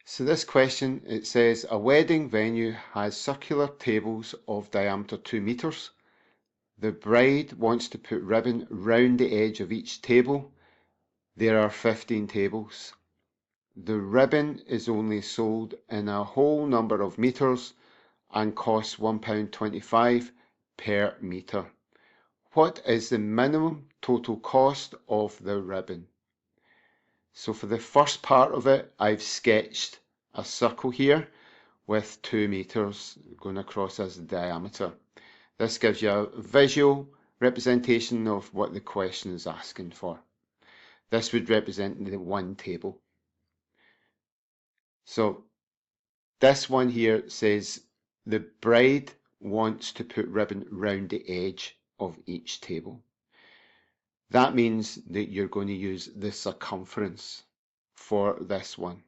So this question, it says a wedding venue has circular tables of diameter 2 meters. The bride wants to put ribbon round the edge of each table. There are 15 tables. The ribbon is only sold in a whole number of meters and costs £1.25 per meter. What is the minimum total cost of the ribbon? So for the first part of it, I've sketched a circle here with 2 meters going across as the diameter. This gives you a visual representation of what the question is asking for. This would represent the one table. So this one here says the bride wants to put ribbon round the edge of each table. That means that you're going to use the circumference for this one.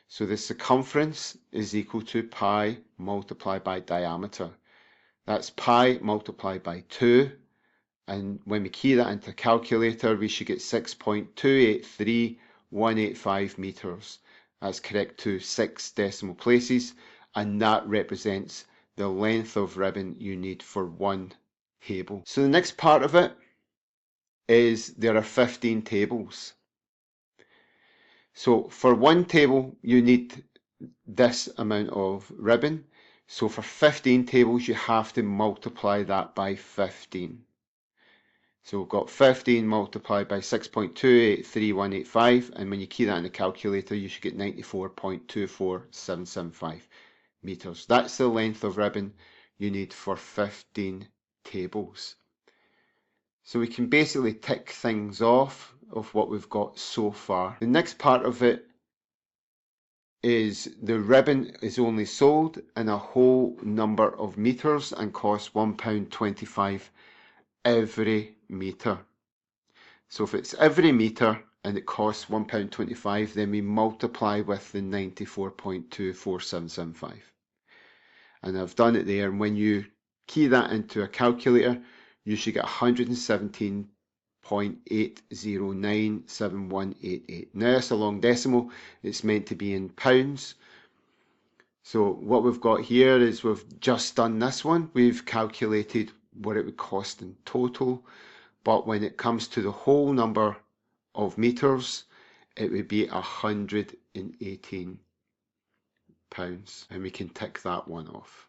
So the circumference is equal to pi multiplied by diameter. That's pi multiplied by 2. And when we key that into a calculator, we should get 6.283185 meters. That's correct to 6 decimal places, and that represents the length of ribbon you need for one table. So the next part of it is there are 15 tables. So for one table, you need this amount of ribbon. So for 15 tables, you have to multiply that by 15. So we've got 15 multiplied by 6.283185, and when you key that in the calculator, you should get 94.24775 meters. That's the length of ribbon you need for 15 tables. So we can basically tick things off of what we've got so far. The next part of it is the ribbon is only sold in a whole number of meters and costs £1.25 every meter. So if it's every meter and it costs £1.25, then we multiply with the 94.24775. And I've done it there, and when you key that into a calculator, you should get 117.8097188. Now it's a long decimal, it's meant to be in pounds. So what we've got here is we've just done this one. We've calculated what it would cost in total, but when it comes to the whole number of meters, it would be £118, and we can tick that one off.